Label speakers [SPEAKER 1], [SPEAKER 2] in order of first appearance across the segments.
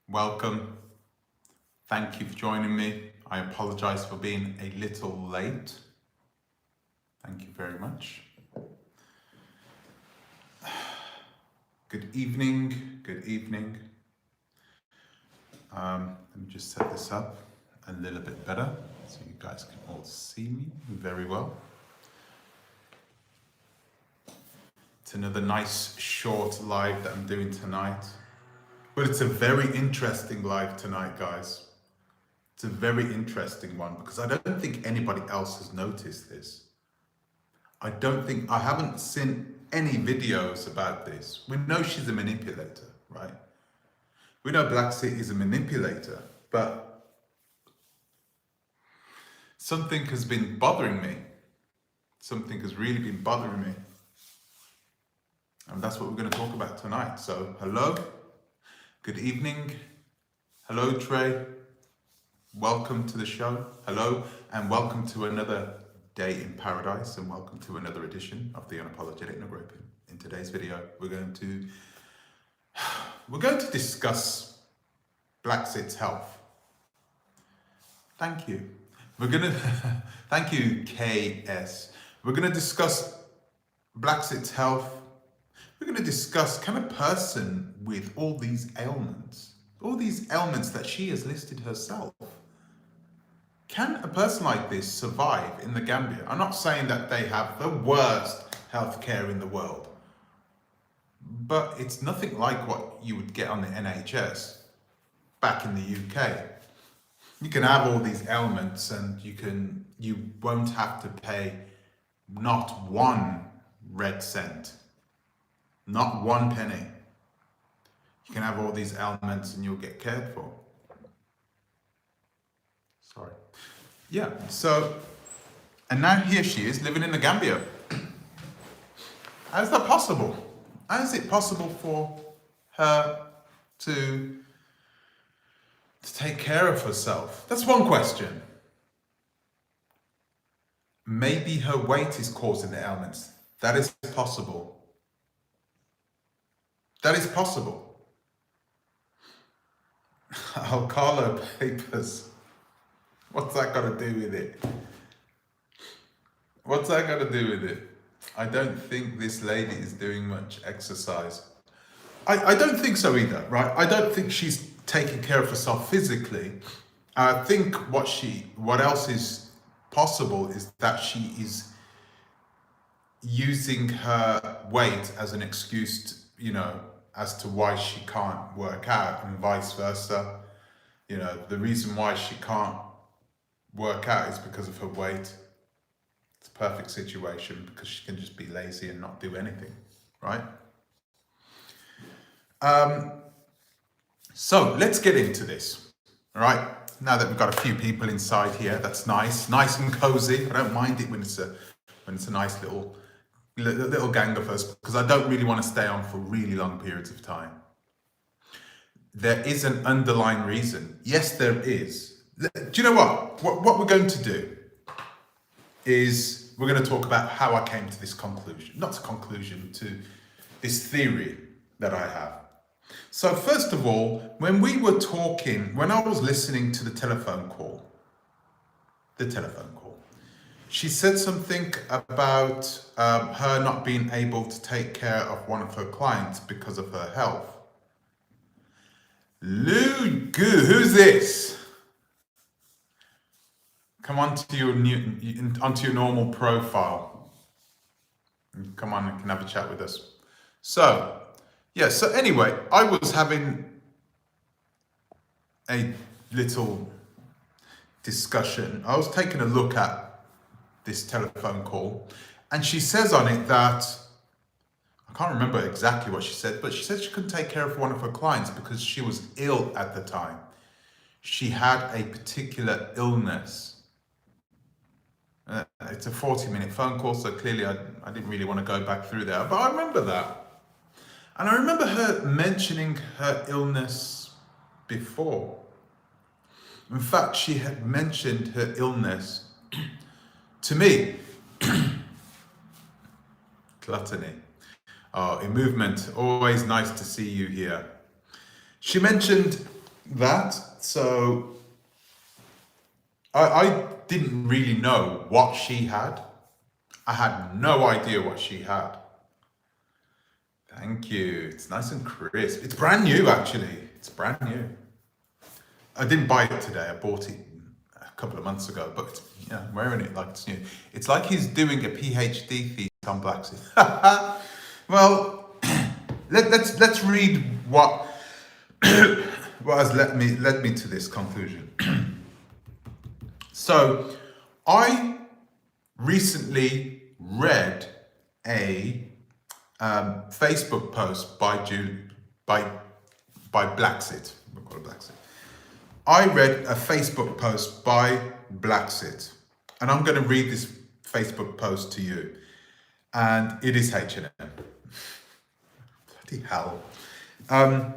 [SPEAKER 1] welcome. Thank you for joining me. I apologize for being a little late. Thank you very much. Good evening, good evening. Let me just set this up a little bit better so you guys can all see me very well. It's another nice short live that I'm doing tonight. But it's a very interesting live tonight, guys. It's a very interesting one because I don't think anybody else has noticed this. I haven't seen any videos about this. We know she's a manipulator, right? We know Blaxit is a manipulator, but something has been bothering me. Something has really been bothering me. And that's what we're going to talk about tonight. So, hello, good evening. Hello, Trey. Welcome to the show. Hello, and welcome to another day in paradise, and welcome to another edition of the Unapologetic Negropean. In today's video, we're going to discuss Blaxit's health. Thank you. Thank you, KS. We're going to discuss Blaxit's health. We're going to discuss, can a person with all these ailments that she has listed herself, can a person like this survive in the Gambia? I'm not saying that they have the worst healthcare in the world, but it's nothing like what you would get on the NHS back in the UK. You can have all these ailments and you won't have to pay not one red cent, not one penny. You can have all these ailments and you'll get cared for. Sorry. Yeah, so, and now here she is living in the Gambia. How is that possible? How is it possible for her to take care of herself? That's one question. Maybe her weight is causing the ailments. That is possible. That is possible. Alcala papers. What's that got to do with it? What's that got to do with it? I don't think this lady is doing much exercise. I don't think so either, right? I don't think she's taking care of herself physically. I think what else is possible is that she is using her weight as an excuse to, as to why she can't work out, and vice versa. The reason why she can't work out is because of her weight. It's a perfect situation because she can just be lazy and not do anything, right? So let's get into this, all right? Now that we've got a few people inside here, that's nice and cozy. I don't mind it when it's a nice little gang of us, because I don't really want to stay on for really long periods of time. There is an underlying reason. Yes, there is. Do you know what? What we're going to do is we're going to talk about how I came to this conclusion. Not a conclusion, to this theory that I have. So first of all, when I was listening to the telephone call, she said something about her not being able to take care of one of her clients because of her health. Who's this? Come onto your normal profile. Come on, and can have a chat with us. So anyway, I was having a little discussion. I was taking a look at this telephone call, and she says on it that, I can't remember exactly what she said, but she said she couldn't take care of one of her clients because she was ill at the time. She had a particular illness. It's a 40-minute phone call, so clearly I didn't really want to go back through there, but I remember that. And I remember her mentioning her illness before. In fact, she had mentioned her illness to me. Gluttony. Oh, in movement, always nice to see you here. She mentioned that. So I didn't really know what she had. I had no idea what she had. Thank you. It's nice and crisp. It's brand new, actually. It's brand new. I didn't buy it today. I bought it a couple of months ago, but it's, yeah, I'm wearing it like it's new. It's like he's doing a PhD thesis on Blaxit. Well, let's read what what has led me to this conclusion. So, I recently read a Facebook post by Blaxit. We'll call it Blaxit. I read a Facebook post by Blaxit, and I'm going to read this Facebook post to you. And it is H&M. Bloody hell. I'm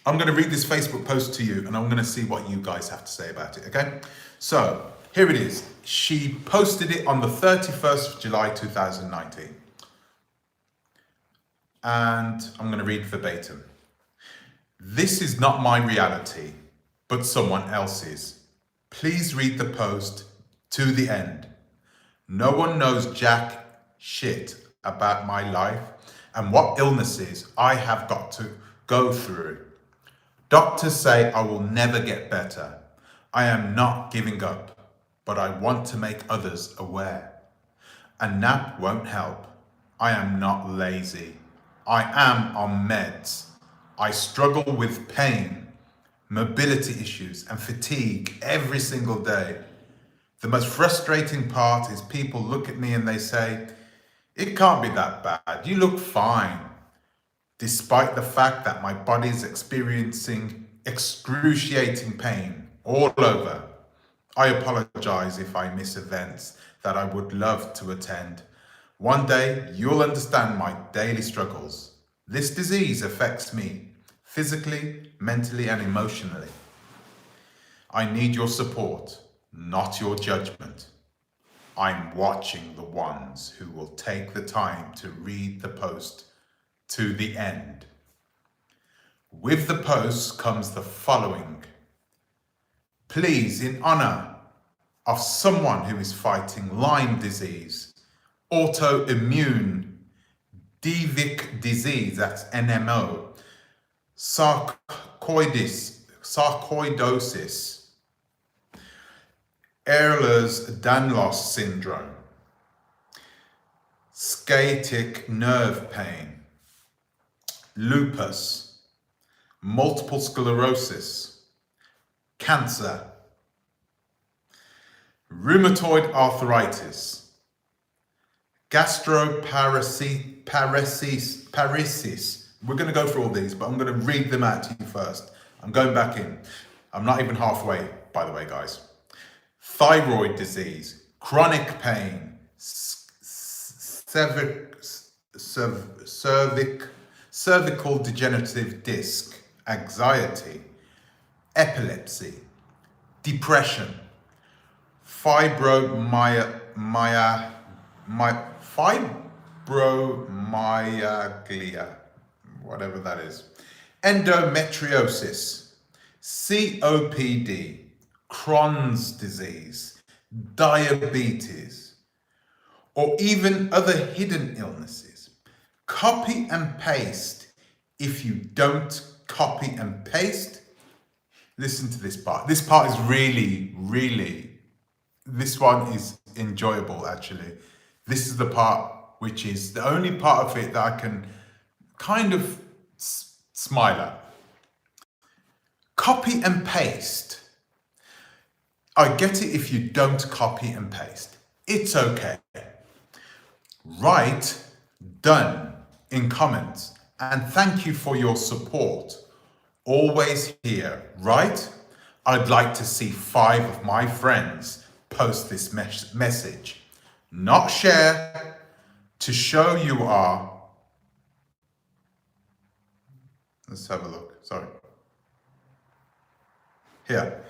[SPEAKER 1] going to read this Facebook post to you, and I'm going to see what you guys have to say about it, okay? So, here it is. She posted it on the 31st of July 2019. And I'm going to read verbatim. This is not my reality, but someone else's. Please read the post to the end. No one knows jack shit about my life and what illnesses I have got to go through. Doctors say I will never get better. I am not giving up, but I want to make others aware. A nap won't help. I am not lazy. I am on meds. I struggle with pain, mobility issues, and fatigue every single day. The most frustrating part is people look at me and they say, "It can't be that bad. You look fine." Despite the fact that my body is experiencing excruciating pain all over. I apologize if I miss events that I would love to attend. One day, you'll understand my daily struggles. This disease affects me physically, mentally, and emotionally. I need your support, not your judgment. I'm watching the ones who will take the time to read the post to the end. With the post comes the following. Please, in honor of someone who is fighting Lyme disease, autoimmune Divic disease, that's NMO, sarcoidosis, Ehlers-Danlos syndrome, sciatic nerve pain, lupus, multiple sclerosis, cancer, rheumatoid arthritis, gastroparesis. We're going to go through all these, but I'm going to read them out to you first. I'm going back in. I'm not even halfway, by the way, guys. Thyroid disease, chronic pain, cervical degenerative disc, anxiety, epilepsy, depression, fibromyalgia, whatever that is, endometriosis, COPD, Crohn's disease, diabetes, or even other hidden illnesses. Copy and paste. If you don't copy and paste, listen to this part. This part is really, this one is enjoyable, actually. This is the part which is the only part of it that I can kind of smile at. Copy and paste. I get it if you don't copy and paste. It's okay. Write done in comments and thank you for your support. Always here, right? I'd like to see 5 of my friends post this message. Not share, to show you are. Let's have a look. Sorry. Here.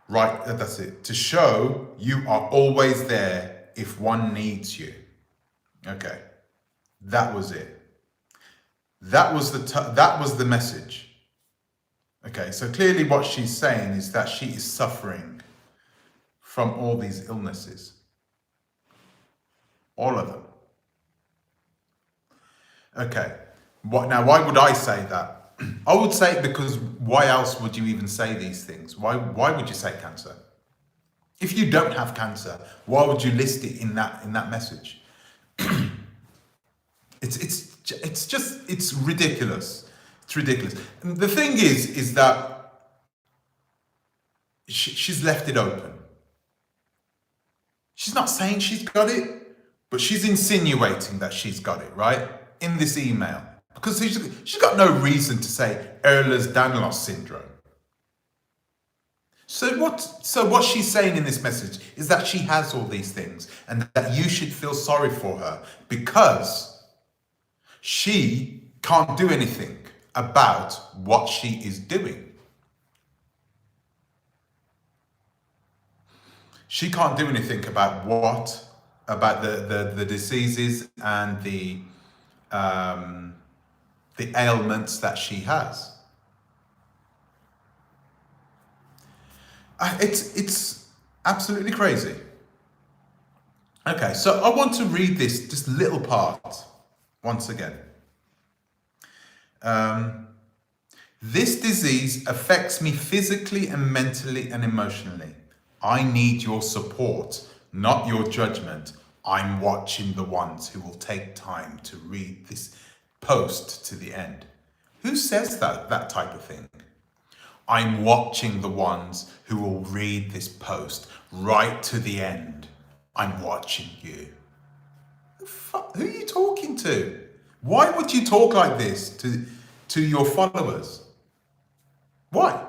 [SPEAKER 1] Right, that's it. To show you are always there if one needs you. Okay. That was it. That was the message. Okay, so clearly what she's saying is that she is suffering from all these illnesses. All of them. Okay. Why would I say that? I would say it because why else would you even say these things? Why would you say cancer? If you don't have cancer, why would you list it in that message? It's ridiculous. It's ridiculous. And the thing is that she's left it open. She's not saying she's got it, but she's insinuating that she's got it, right? In this email. Because she's got no reason to say Ehlers-Danlos syndrome. So what she's saying in this message is that she has all these things and that you should feel sorry for her because she can't do anything about what she is doing. She can't do anything about the diseases and the ailments that she has. It's absolutely crazy. Okay, so I want to read this little part once again. This disease affects me physically and mentally and emotionally. I need your support, not your judgment. I'm watching the ones who will take time to read this post to the end. Who says that type of thing? I'm watching the ones who will read this post right to the end. I'm watching you. Who are you talking to? Why would you talk like this to your followers? Why?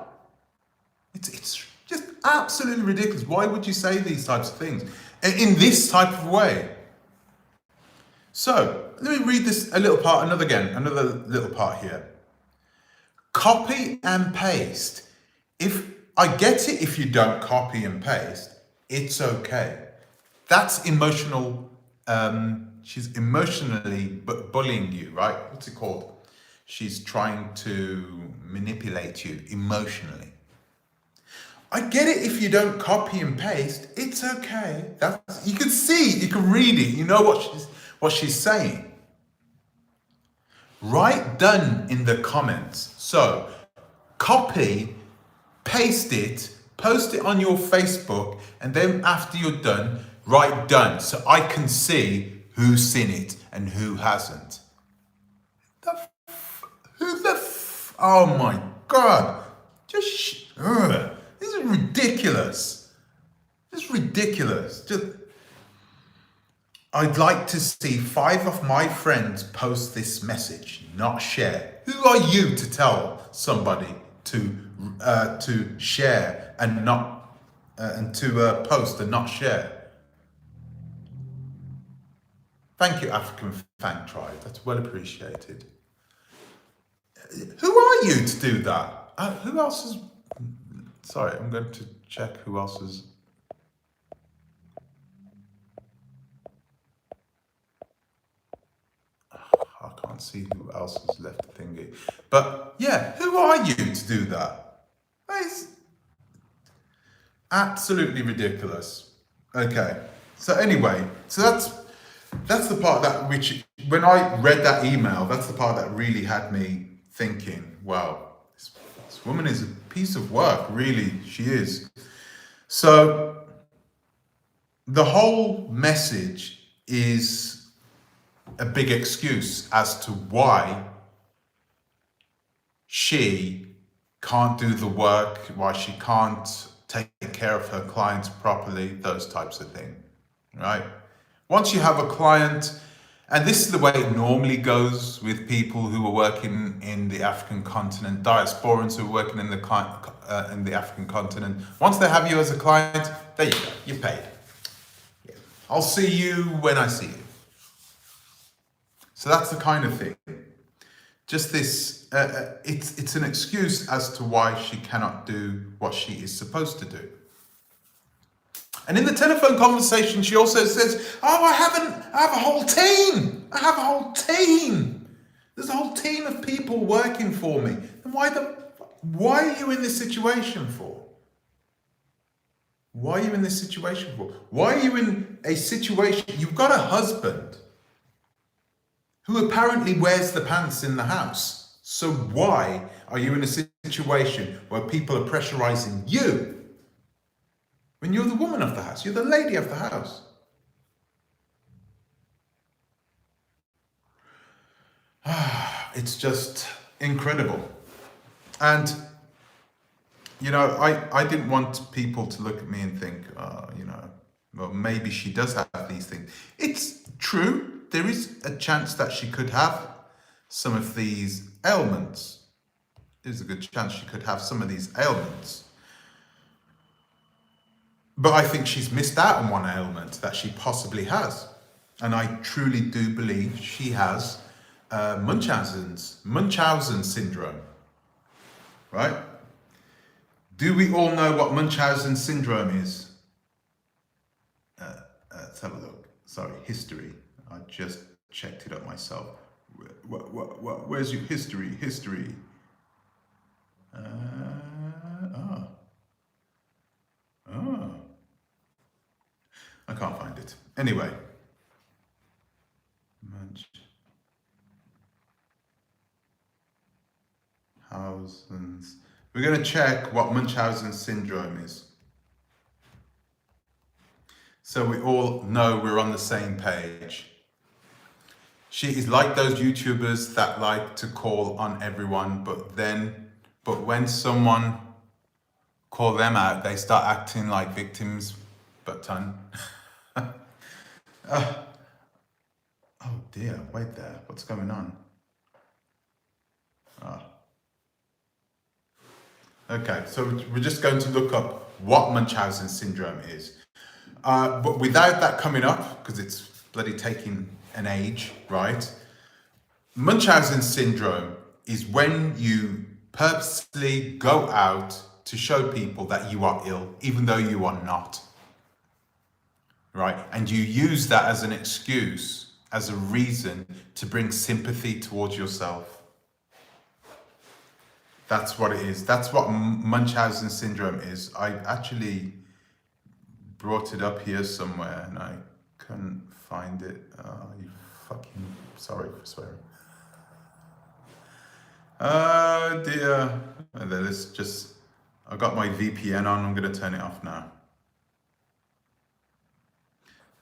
[SPEAKER 1] It's just absolutely ridiculous. Why would you say these types of things in this type of way? So let me read this another little part here. Copy and paste. If I get it, if you don't copy and paste, it's okay. That's emotional. She's emotionally bullying you, right? What's it called? She's trying to manipulate you emotionally. I get it if you don't copy and paste, it's okay. You can see, you can read it, you know what she's saying. Write done in the comments. So copy, paste it, post it on your Facebook, and then after you're done, write done so I can see who's seen it and who hasn't. Oh my God. This is ridiculous. It's ridiculous. I'd like to see 5 of my friends post this message, not share. Who are you to tell somebody to share and not and to post and not share? Thank you, African Fan Tribe. That's well appreciated. Who are you to do that? Who else is? Sorry, I'm going to check who else is. I can't see who else has left the thingy. But yeah, who are you to do that? That is absolutely ridiculous. Okay, so anyway, so that's the part that when I read that email, that's the part that really had me thinking, wow, this woman is a piece of work, really, she is. So the whole message is a big excuse as to why she can't do the work, why she can't take care of her clients properly, those types of things, right? Once you have a client, and this is the way it normally goes with people who are working in the African continent, diasporans who are working in the African continent. Once they have you as a client, there you go, you're paid. Yeah. I'll see you when I see you. So that's the kind of thing. Just this, it's an excuse as to why she cannot do what she is supposed to do. And in the telephone conversation, she also says, oh, I have a whole team. I have a whole team. There's a whole team of people working for me. And Why are you in this situation for? Why are you in this situation for? Why are you in a situation? You've got a husband who apparently wears the pants in the house. So why are you in a situation where people are pressurizing you when you're the woman of the house? You're the lady of the house. It's just incredible. And, you know, I didn't want people to look at me and think, well, maybe she does have these things. It's true. There is a chance that she could have some of these ailments. There's a good chance she could have some of these ailments. But I think she's missed out on one ailment that she possibly has. And I truly do believe she has Munchausen syndrome. Right? Do we all know what Munchausen syndrome is? Let's have a look. Sorry, history. I just checked it up myself. Where's your history? History. I can't find it. Anyway. Munchausen's. We're going to check what Munchausen syndrome is. So we all know we're on the same page. She is like those YouTubers that like to call on everyone, but when someone call them out, they start acting like victims. But oh dear, wait there. What's going on? Okay, so we're just going to look up what Munchausen syndrome is. But without that coming up, because it's bloody taking an age, right? Munchausen syndrome is when you purposely go out to show people that you are ill, even though you are not. Right? And you use that as an excuse, as a reason to bring sympathy towards yourself. That's what it is. That's what Munchausen syndrome is. I actually brought it up here somewhere and I couldn't find it. You fucking, sorry for swearing. Oh dear. And then let's just, I got my VPN on. I'm going to turn it off now.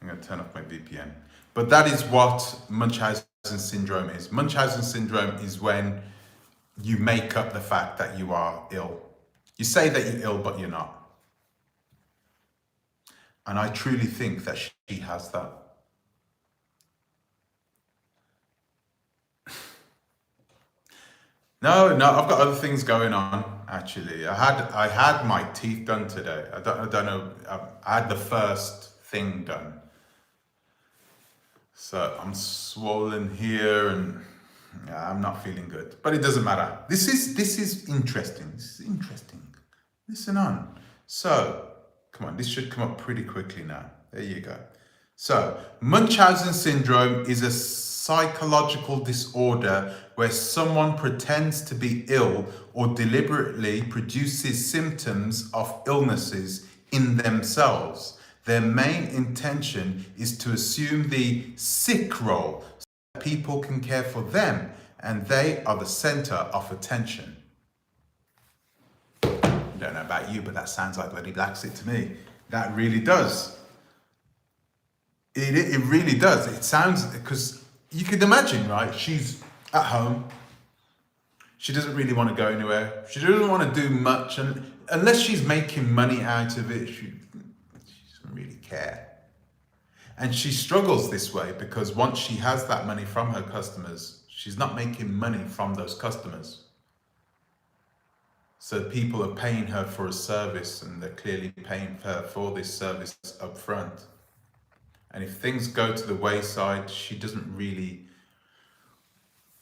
[SPEAKER 1] I'm going to turn off my VPN. But that is what Munchausen syndrome is. Munchausen syndrome is when you make up the fact that you are ill. You say that you're ill, but you're not. And I truly think that she has that. No, I've got other things going on, actually. I had my teeth done today. I don't know, I had the first thing done. So I'm swollen here and I'm not feeling good, but it doesn't matter. This is interesting. This is interesting. Listen on. So, come on, this should come up pretty quickly now. There you go. So, Munchausen syndrome is a psychological disorder where someone pretends to be ill or deliberately produces symptoms of illnesses in themselves. Their main intention is to assume the sick role so that people can care for them and they are the center of attention. I don't know about you, but that sounds like bloody Blaxit to me. That really does. It really does. It sounds, because you could imagine, right? She's at home. She doesn't really want to go anywhere. She doesn't want to do much. And unless she's making money out of it, she doesn't really care. And she struggles this way because once she has that money from her customers, she's not making money from those customers. So people are paying her for a service and they're clearly paying her for this service up front. And if things go to the wayside, she doesn't really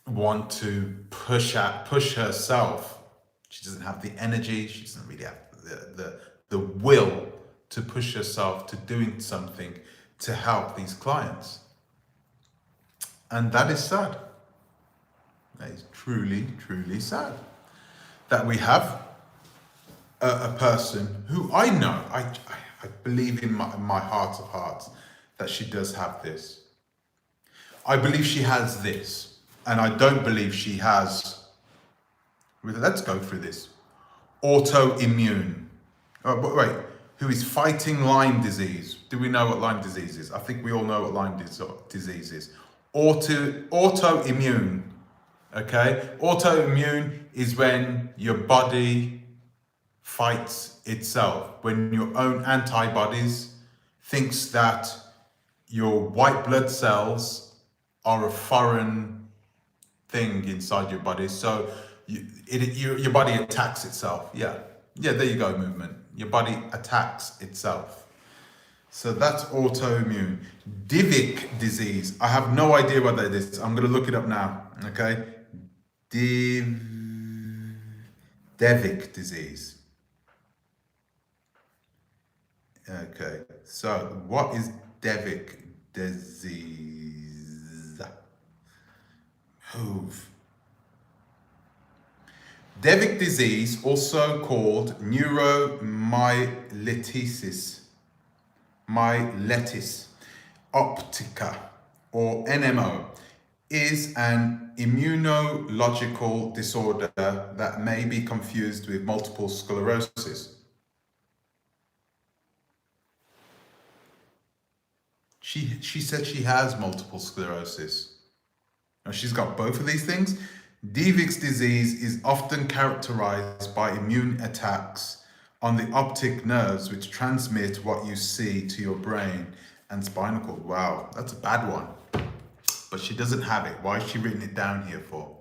[SPEAKER 1] want to push herself. She doesn't have the energy. She doesn't really have the will to push herself to doing something to help these clients. And that is sad. That is truly, truly sad. that we have a person who I know, I believe in my heart of hearts that she does have this. I believe she has this, and I don't believe she has, let's go through this, autoimmune. Oh, but wait, who is fighting Lyme disease. Do we know what Lyme disease is? I think we all know what Lyme disease is. Autoimmune, okay? Autoimmune is when your body fights itself, when your own antibodies thinks that your white blood cells are a foreign thing inside your body. So your body attacks itself. Yeah, there you go, movement. Your body attacks itself. So that's autoimmune. Divic disease. I have no idea what that is. I'm going to look it up now. Okay. Divic disease. Okay. So what is Divic disease? Move. Divic disease, also called neuromyelitis optica, or NMO, is an immunological disorder that may be confused with multiple sclerosis. She said she has multiple sclerosis. Now, she's got both of these things. Divic's disease is often characterized by immune attacks on the optic nerves, which transmit what you see to your brain and spinal cord. Wow, that's a bad one. But she doesn't have it. Why is she written it down here for?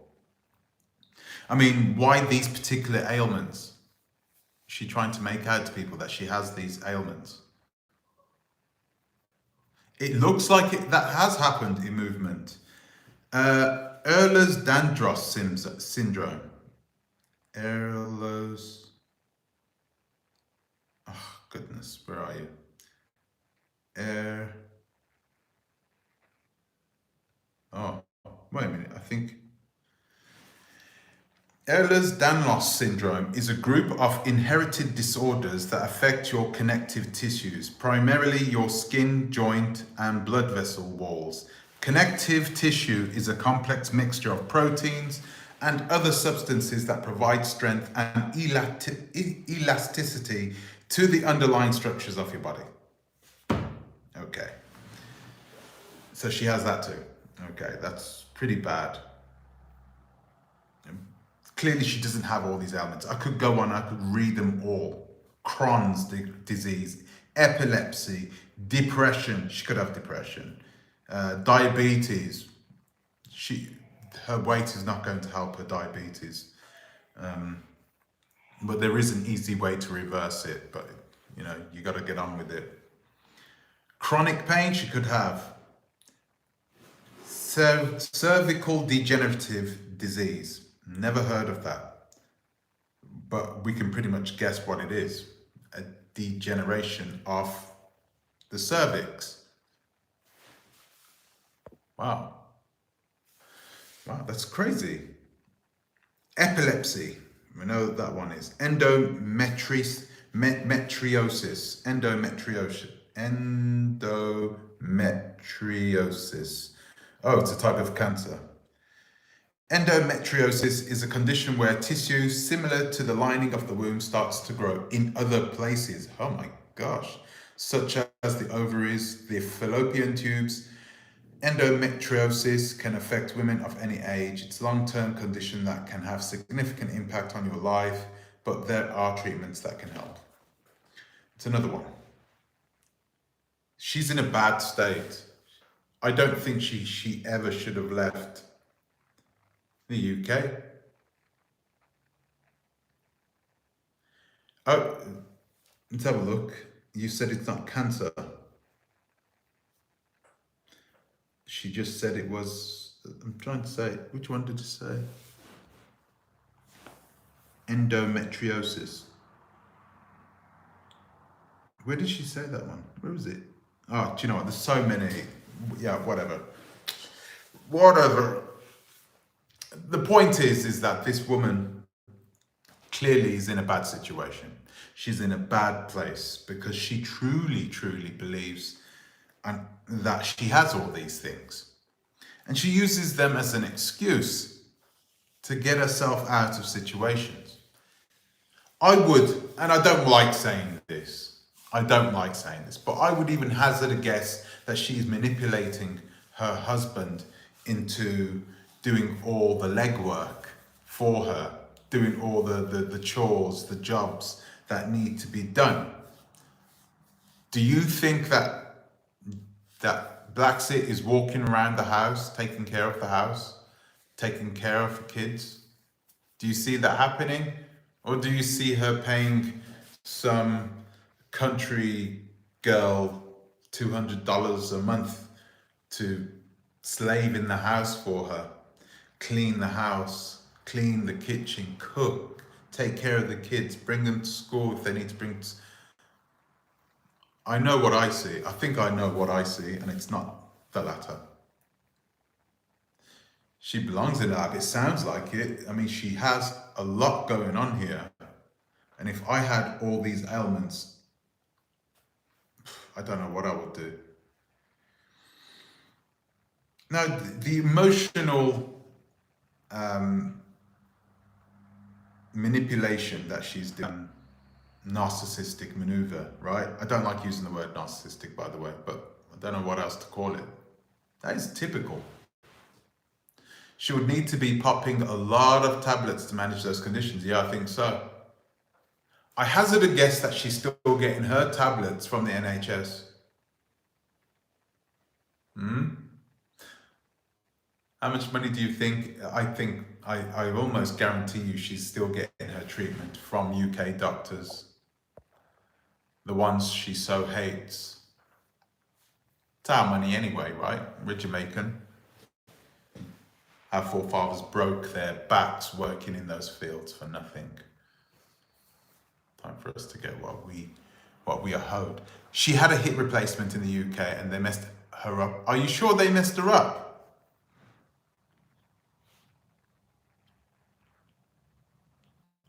[SPEAKER 1] I mean, why these particular ailments? Is she trying to make out to people that she has these ailments? It looks like that has happened in movement. Ehlers-Danlos syndrome. Oh, goodness, where are you? Oh, wait a minute, I think. Ehlers-Danlos syndrome is a group of inherited disorders that affect your connective tissues, primarily your skin, joint, and blood vessel walls. Connective tissue is a complex mixture of proteins and other substances that provide strength and elasticity to the underlying structures of your body. Okay. So she has that too. Okay, that's pretty bad. Clearly she doesn't have all these ailments. I could go on, I could read them all. Crohn's disease, epilepsy, depression. She could have depression. Diabetes. Her weight is not going to help her diabetes. But there is an easy way to reverse it, but you got to get on with it. Chronic pain she could have. Cervical degenerative disease. Never heard of that. But we can pretty much guess what it is. A degeneration of the cervix. Wow, that's crazy. Epilepsy. We know what that one is. Endometriosis. Oh, it's a type of cancer. Endometriosis is a condition where tissue similar to the lining of the womb starts to grow in other places. Oh my gosh. Such as the ovaries, the fallopian tubes. Endometriosis can affect women of any age. It's a long-term condition that can have significant impact on your life, but there are treatments that can help. It's another one. She's in a bad state. I don't think she ever should have left the UK. Oh, let's have a look. You said it's not cancer. She just said it was, I'm trying to say, which one did you say? Endometriosis. Where did she say that one? Where was it? Oh, do you know what? There's so many. Yeah, whatever. The point is that this woman clearly is in a bad situation. She's in a bad place because she truly believes and that she has all these things. And she uses them as an excuse to get herself out of situations. I would, and I don't like saying this, but I would even hazard a guess that she's manipulating her husband into doing all the legwork for her, doing all the chores, the jobs that need to be done. Do you think that Blaxit is walking around the house, taking care of the house, taking care of the kids? Do you see that happening? Or do you see her paying some country girl $200 a month to slave in the house for her, clean the house, clean the kitchen, cook, take care of the kids, bring them to school if they need to bring to... I know what I see. I think I know what I see, and it's not the latter. She belongs in that. It sounds like it. I mean, she has a lot going on here. And if I had all these ailments, I don't know what I would do. Now, the emotional manipulation that she's doing, narcissistic maneuver, right? I don't like using the word narcissistic, by the way, but I don't know what else to call it. That is typical. She would need to be popping a lot of tablets to manage those conditions. Yeah, I think so. I hazard a guess that she's still getting her tablets from the NHS. How much money do you think? I almost guarantee you she's still getting her treatment from UK doctors. The ones she so hates. It's our money anyway, right? We're Jamaican. Our forefathers broke their backs working in those fields for nothing. Time for us to get what we are owed. She had a hip replacement in the UK and they messed her up. Are you sure they messed her up?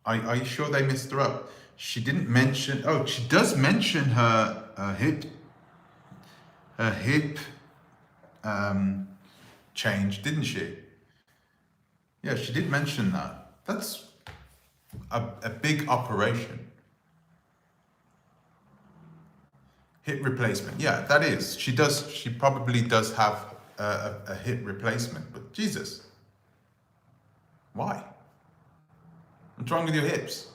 [SPEAKER 1] Are you sure they messed her up? She didn't mention, oh, she does mention her hip change, didn't she? Yeah, she did mention that. That's a big operation. Hip replacement, yeah, that is. She probably does have a hip replacement, but Jesus, why? What's wrong with your hips?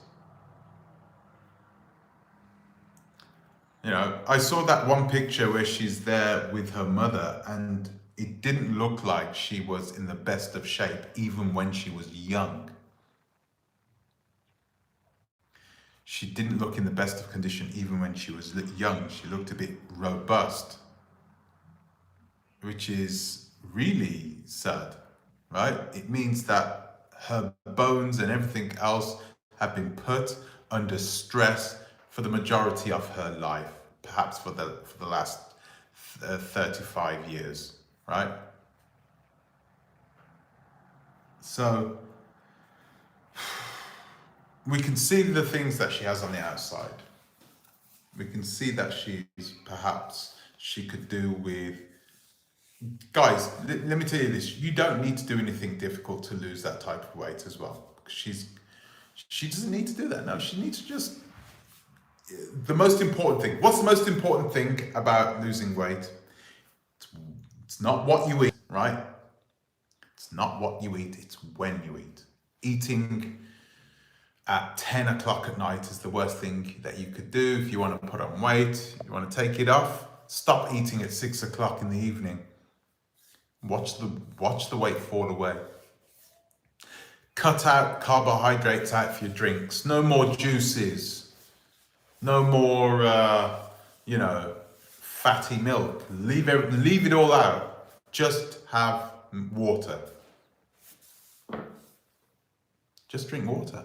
[SPEAKER 1] You know, I saw that one picture where she's there with her mother and it didn't look like she was in the best of shape, even when she was young. She didn't look in the best of condition, even when she was young. She looked a bit robust, which is really sad, right? It means that her bones and everything else have been put under stress for the majority of her life, perhaps for the last 35 years, right? So we can see the things that she has on the outside. We can see that she could do with... Guys, let me tell you this. You don't need to do anything difficult to lose that type of weight as well. She doesn't need to do that. No, she needs to just... The most important thing. What's the most important thing about losing weight? It's not what you eat, right? It's not what you eat, it's when you eat. Eating at 10 o'clock at night is the worst thing that you could do if you want to put on weight, you want to take it off. Stop eating at 6 o'clock in the evening. Watch the weight fall away. Cut out carbohydrates out of your drinks. No more juices. No more, fatty milk. Leave it all out. Just have water. Just drink water.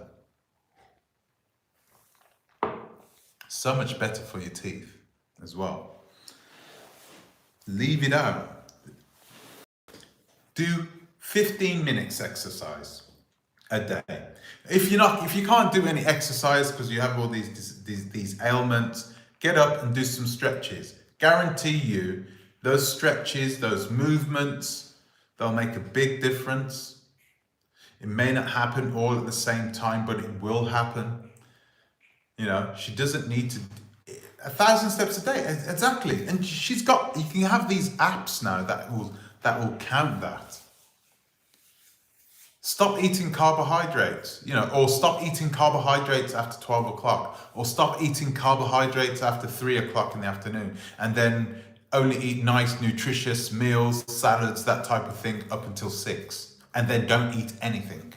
[SPEAKER 1] So much better for your teeth as well. Leave it out. Do 15 minutes exercise. a day. If you can't do any exercise because you have all these ailments, get up and do some stretches. Guarantee you, those stretches, those movements, they'll make a big difference. It may not happen all at the same time, but it will happen. You know, she doesn't need to 1,000 steps a day. Exactly. And you can have these apps now that will count that. Stop eating carbohydrates, or stop eating carbohydrates after 12 o'clock, or stop eating carbohydrates after 3 o'clock in the afternoon, and then only eat nice, nutritious meals, salads, that type of thing up until 6, and then don't eat anything.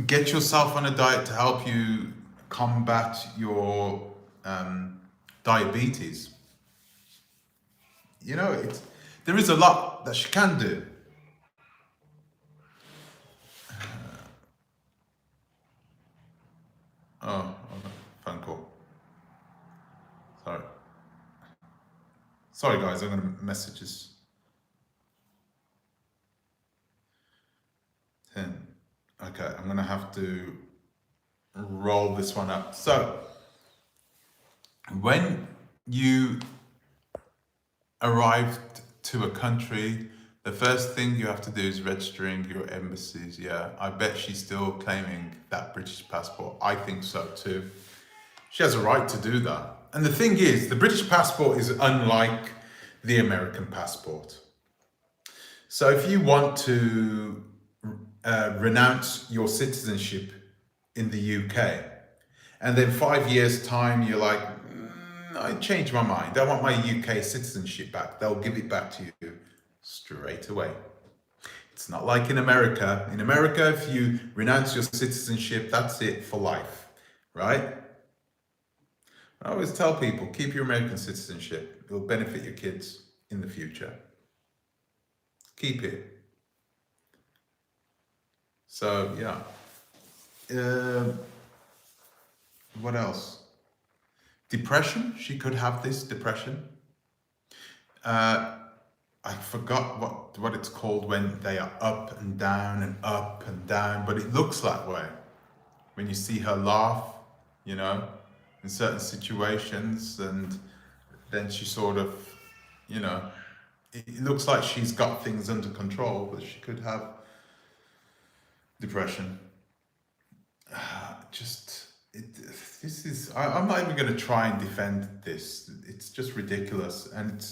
[SPEAKER 1] Get yourself on a diet to help you combat your diabetes. There is a lot that she can do. Oh, phone call. Sorry guys, I'm going to messages. 10. Okay, I'm going to have to roll this one up. So, when you arrived to a country, the first thing you have to do is registering your embassies. Yeah, I bet she's still claiming that British passport. I think so too. She has a right to do that. And the thing is, the British passport is unlike the American passport. So if you want to renounce your citizenship in the UK, and then 5 years time, you're like, I changed my mind. I want my UK citizenship back. They'll give it back to you straight away. It's not like in America. In America, if you renounce your citizenship, that's it for life, right? I always tell people, keep your American citizenship. It will benefit your kids in the future. Keep it. So, yeah. What else? Depression. She could have this depression. I forgot what it's called when they are up and down, but it looks that way. When you see her laugh, in certain situations, and then she sort of, it looks like she's got things under control, but she could have depression. I'm not even going to try and defend this. It's just ridiculous. And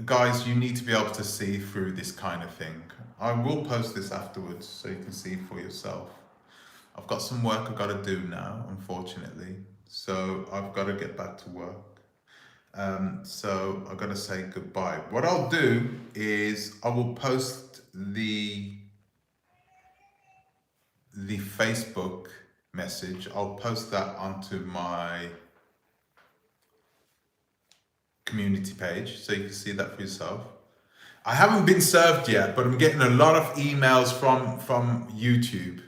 [SPEAKER 1] guys, you need to be able to see through this kind of thing. I will post this afterwards so you can see for yourself. I've got some work I've got to do now, unfortunately. So I've got to get back to work. So I've got to say goodbye. What I'll do is I will post the Facebook message. I'll post that onto my community page so you can see that for yourself. I haven't been served yet, but I'm getting a lot of emails from YouTube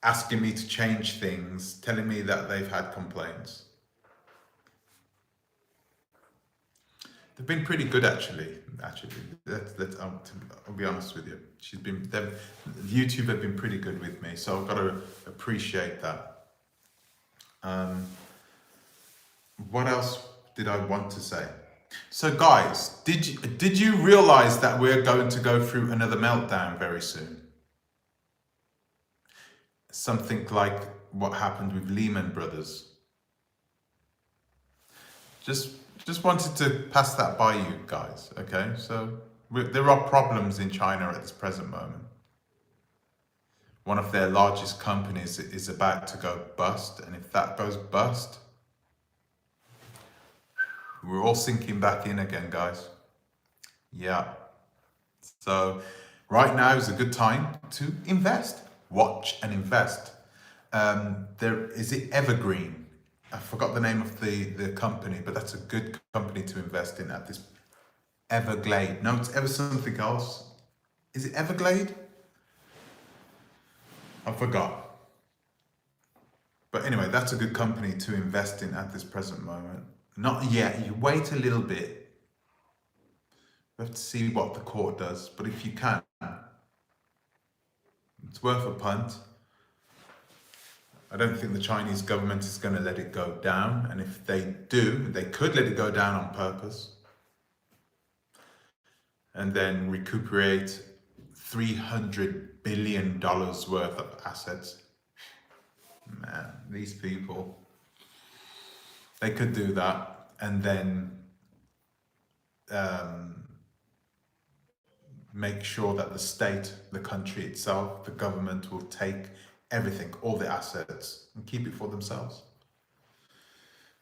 [SPEAKER 1] asking me to change things, telling me that they've had complaints. They've been pretty good, actually. I'll be honest with you. YouTube have been pretty good with me, so I've got to appreciate that. What else did I want to say? So guys, did you realize that we're going to go through another meltdown very soon? Something like what happened with Lehman Brothers. Just wanted to pass that by you guys, okay? So there are problems in China at this present moment. One of their largest companies is about to go bust, and if that goes bust, we're all sinking back in again, guys. Yeah. So right now is a good time to invest. Watch and invest. Is it Evergreen? I forgot the name of the company, but that's a good company to invest in at this. Everglade. No, it's ever something else. Is it Everglade? I forgot. But anyway, that's a good company to invest in at this present moment. Not yet. You wait a little bit. We have to see what the court does, but if you can, it's worth a punt. I don't think the Chinese government is going to let it go down, and if they do, they could let it go down on purpose and then recuperate $300 billion worth of assets. Man, these people, they could do that and then make sure that the state, the country itself, the government will take everything, all the assets, and keep it for themselves.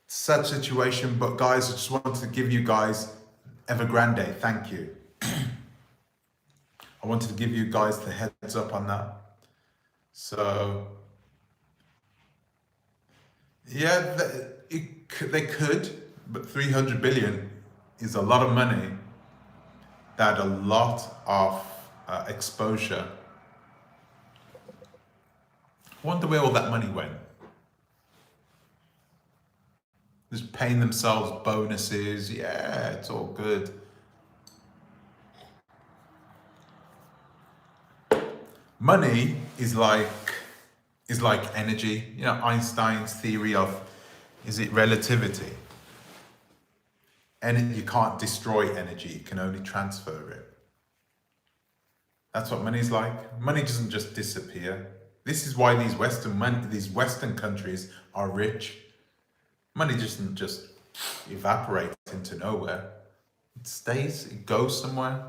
[SPEAKER 1] Such situation, but guys, I just wanted to give you guys Evergrande, thank you. I wanted to give you guys the heads up on that. So, yeah, they could, but 300 billion is a lot of money. That a lot of exposure. Wonder where all that money went. Just paying themselves bonuses. Yeah, it's all good. Money is like energy. You know, Einstein's theory of, is it relativity? And you can't destroy energy, you can only transfer it. That's what money's like. Money doesn't just disappear. This is why these Western countries are rich. Money doesn't just evaporate into nowhere. It stays, it goes somewhere.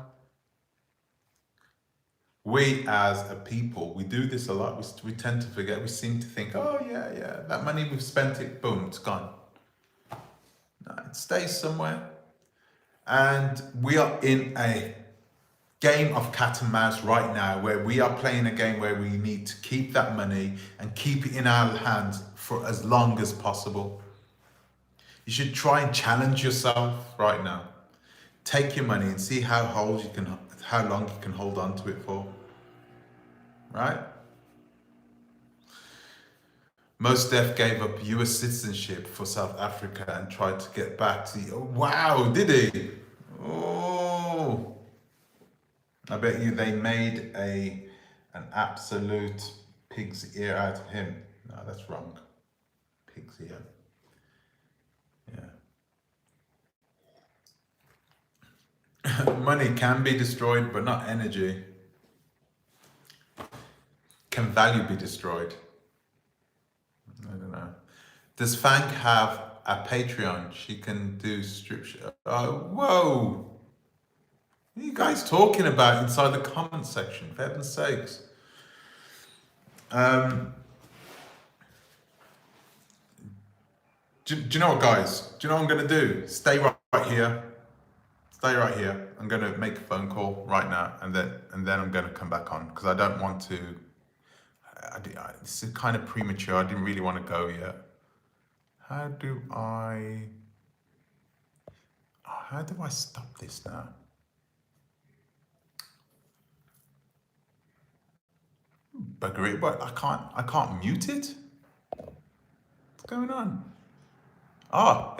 [SPEAKER 1] We as a people, we do this a lot. We tend to forget. We seem to think, oh yeah, that money we've spent it, boom, it's gone. No, it stays somewhere. And we are in a game of cat and mouse right now, where we are playing a game where we need to keep that money and keep it in our hands for as long as possible. You should try and challenge yourself right now. Take your money and see how long you can hold on to it for. Right? Mos Def gave up US citizenship for South Africa and tried to get back to the, oh, wow, did he? Oh, I bet you they made an absolute pig's ear out of him. No, that's wrong. Pig's ear. Yeah. Money can be destroyed, but not energy. Can value be destroyed? I don't know. Does Fank have a Patreon? She can do strip show. Oh, whoa! What are you guys talking about inside the comment section? For heaven's sakes. Do you know what, guys? Do you know what I'm going to do? Stay right here. Stay right here. I'm going to make a phone call right now, and then I'm going to come back on, because I don't want to. This is kind of premature. I didn't really want to go yet. How do I stop this now? Bugger it, but I can't mute it? What's going on? Ah.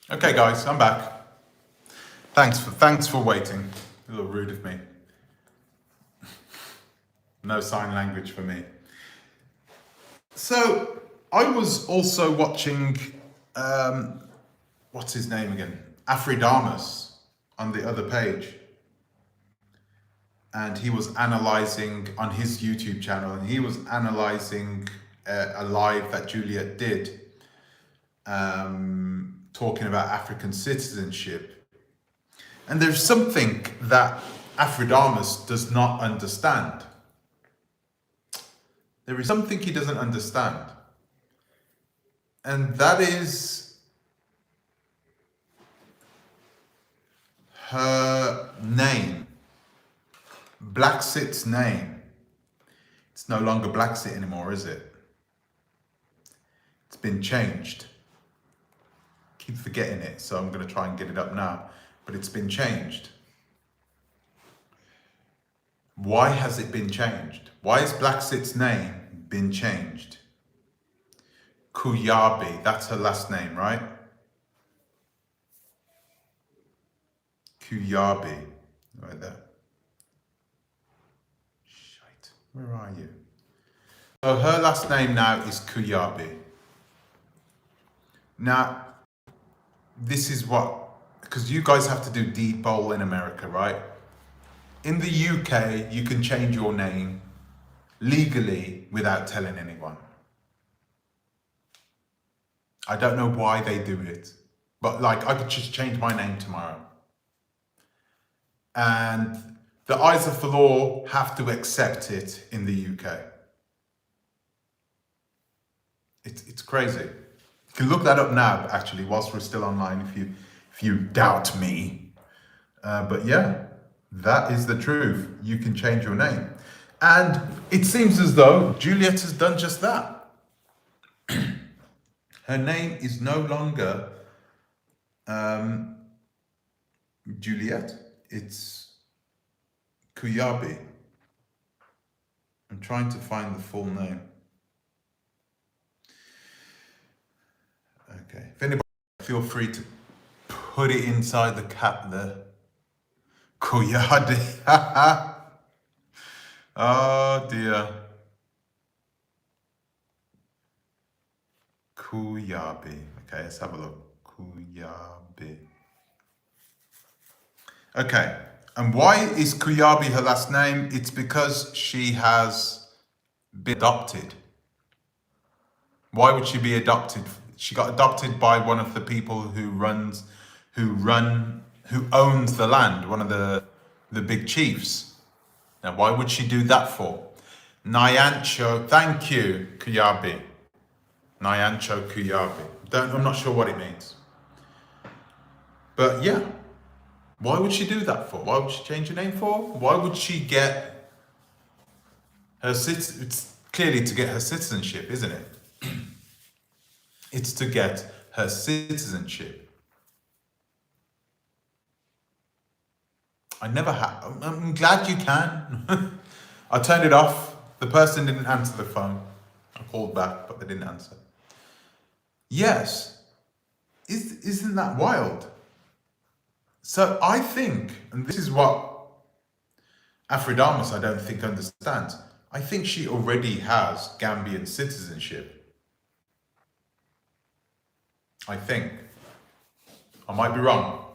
[SPEAKER 1] Okay, guys, I'm back. Thanks for waiting. A little rude of me. No sign language for me. So I was also watching, what's his name again? Afridamus on the other page. and he was analyzing on his YouTube channel, and he was analyzing a live that Juliet did, talking about African citizenship. And there's something that Aphrodite does not understand. There is something he doesn't understand. And that is her name. Blaxit's name. It's no longer Blaxit anymore, is it? It's been changed. Keep forgetting it, so I'm going to try and get it up now. But it's been changed. Why has it been changed? Why has Blaxit's name been changed? Kuyabi, that's her last name, right? Kuyabi, right there. Shite, where are you? So her last name now is Kuyabi. Now, this is what, because you guys have to do deed poll in America, right? In the UK, you can change your name legally without telling anyone. I don't know why they do it, but like I could just change my name tomorrow. And the eyes of the law have to accept it in the UK. It's crazy. You can look that up now, actually, whilst we're still online, if you doubt me. But yeah, that is the truth. You can change your name. And it seems as though Juliet has done just that. Her name is no longer Juliet, it's Kuyabi. I'm trying to find the full name. Okay, if anybody, feel free to put it inside the cap there. Kuyadi. Oh dear. Kuyabi. Okay, let's have a look. Kuyabi. Okay, and why is Kuyabi her last name? It's because she has been adopted. Why would she be adopted? She got adopted by one of the people who owns the land, one of the big chiefs. Now, why would she do that for? Nyancho, thank you, Kuyabi. Nyancho Kuyabi. I'm not sure what it means. But yeah, why would she do that for? Why would she change her name for? Why would she get her it's clearly to get her citizenship, isn't it? It's to get her citizenship. I'm glad you can. I turned it off. The person didn't answer the phone. I called back, but they didn't answer. Yes. Isn't that wild? So I think, and this is what Aphrodite I don't think understands, I think she already has Gambian citizenship. I think. I might be wrong.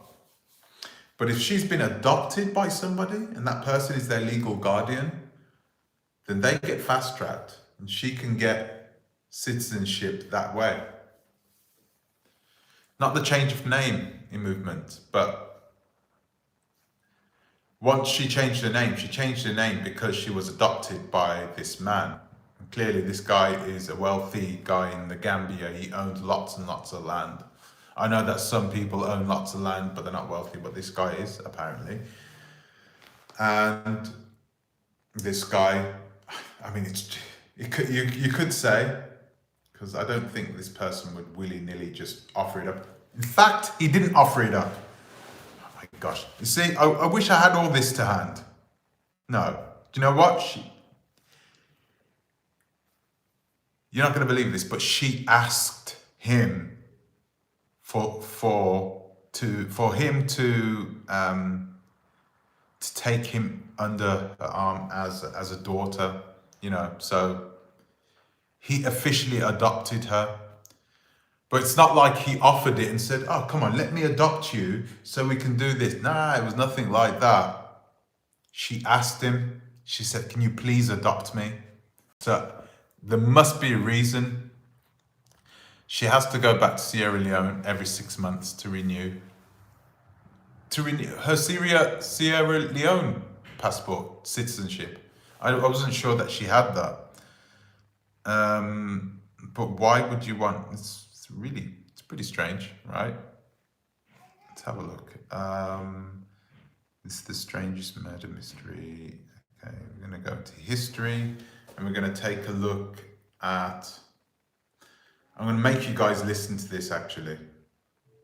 [SPEAKER 1] But if she's been adopted by somebody and that person is their legal guardian, then they get fast-tracked and she can get citizenship that way. Not the change of name in movement, but once she changed her name because she was adopted by this man. And clearly this guy is a wealthy guy in the Gambia. He owns lots and lots of land. I know that some people own lots of land, but they're not wealthy, but this guy is, apparently. And this guy, I mean, you could say, because I don't think this person would willy-nilly just offer it up. In fact, he didn't offer it up. Oh my gosh. You see, I wish I had all this to hand. No. Do you know what? You're not going to believe this, but she asked him for him to take him under her arm as a daughter, you know. So he officially adopted her. But it's not like he offered it and said, oh, come on, let me adopt you so we can do this. Nah, it was nothing like that. She asked him, she said, can you please adopt me? So there must be a reason. She has to go back to Sierra Leone every 6 months to renew her Sierra Leone passport citizenship. I wasn't sure that she had that. But why would you want? It's pretty strange, right? Let's have a look. This is the strangest murder mystery. Okay, we're gonna go into history, and we're gonna take a look at. I'm gonna make you guys listen to this. Actually,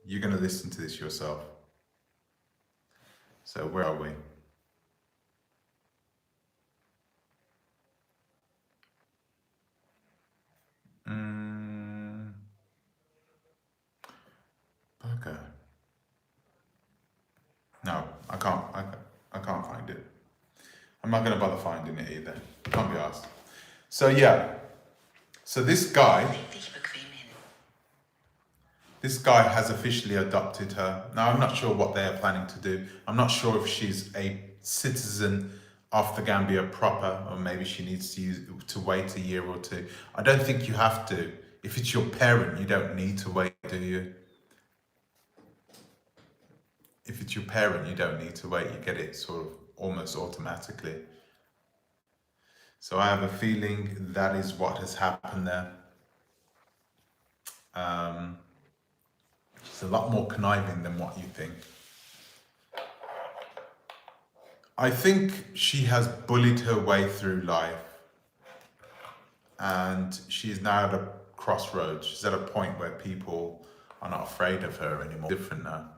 [SPEAKER 1] you're gonna listen to this yourself. So where are we? Okay. No, I can't. I can't find it. I'm not going to bother finding it either. Can't be asked. So yeah. So this guy has officially adopted her. Now I'm not sure what they are planning to do. I'm not sure if she's a citizen of the Gambia proper, or maybe she needs to wait a year or two. I don't think you have to. If it's your parent, you don't need to wait, do you? If it's your parent, you don't need to wait. You get it sort of almost automatically. So I have a feeling that is what has happened there. She's a lot more conniving than what you think. I think she has bullied her way through life, and she is now at a crossroads. She's at a point where people are not afraid of her anymore. Different now.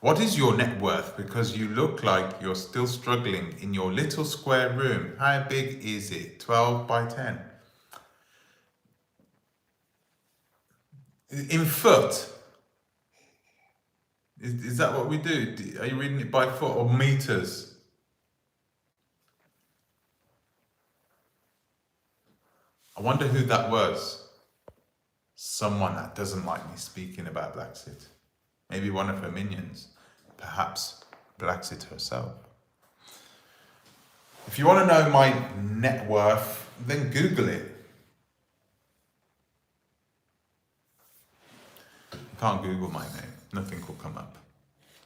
[SPEAKER 1] What is your net worth? Because you look like you're still struggling in your little square room. How big is it? 12 by 10? In foot? Is that what we do? Are you reading it by foot or meters? I wonder who that was. Someone that doesn't like me speaking about Blaxit. Maybe one of her minions. Perhaps Blaxit herself. If you want to know my net worth, then Google it. You can't Google my name. Nothing will come up.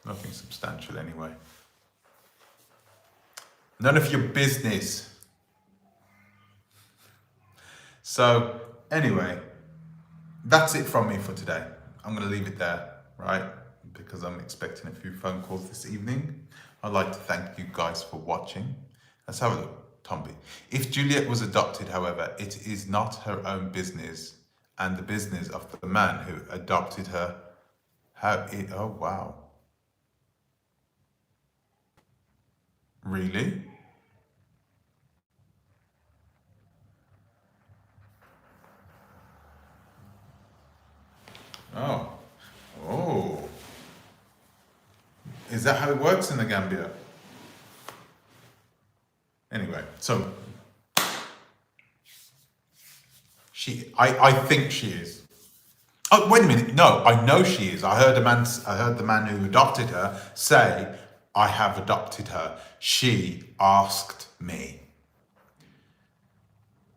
[SPEAKER 1] Nothing substantial anyway. None of your business. So anyway, that's it from me for today. I'm going to leave it there, right? Because I'm expecting a few phone calls this evening. I'd like to thank you guys for watching. Let's have a look. Tomby. If Juliet was adopted, however, it is not her own business and the business of the man who adopted her. Oh, wow. Really? Oh. Oh. Is that how it works in the Gambia? Anyway, so I think she is. Oh, wait a minute. No, I know she is. I heard the man who adopted her say, I have adopted her. She asked me.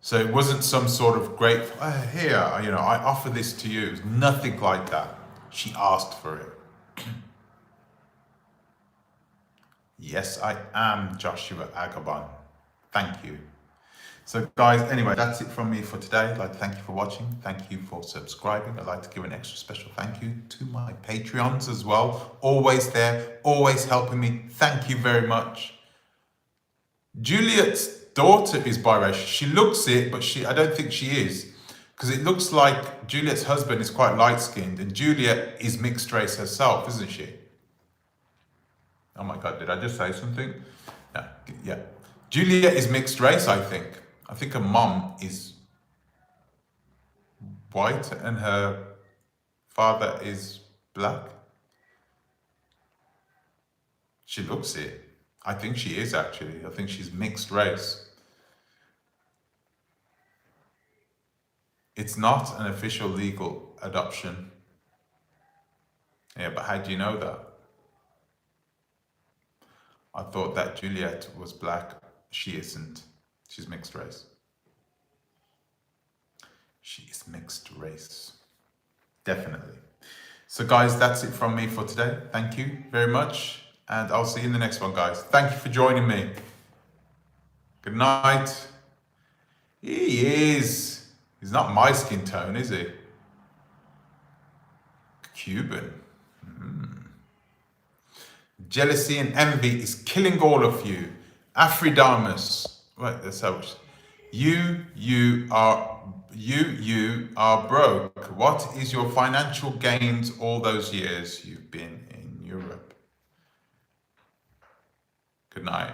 [SPEAKER 1] So it wasn't some sort of grateful, here, I offer this to you. Nothing like that. She asked for it. Yes, I am Joshua Agabon. Thank you. So guys, anyway, that's it from me for today. I'd like to thank you for watching. Thank you for subscribing. I'd like to give an extra special thank you to my Patreons as well. Always there, always helping me. Thank you very much. Juliet's daughter is biracial. She looks it, but I don't think she is. Because it looks like Juliet's husband is quite light-skinned and Juliet is mixed race herself, isn't she? Oh my God, did I just say something? Yeah. Juliet is mixed race, I think. I think her mom is white and her father is black. She looks it. I think she is actually. I think she's mixed race. It's not an official legal adoption. Yeah, but how do you know that? I thought that Juliet was black. She isn't. She's mixed race. She is mixed race. Definitely. So guys, that's it from me for today. Thank you very much. And I'll see you in the next one, guys. Thank you for joining me. Good night. He is. He's not my skin tone, is he? Cuban. Jealousy and envy is killing all of you. Afridamus. Wait, that's how much. You are broke. What is your financial gains all those years you've been in Europe? Good night.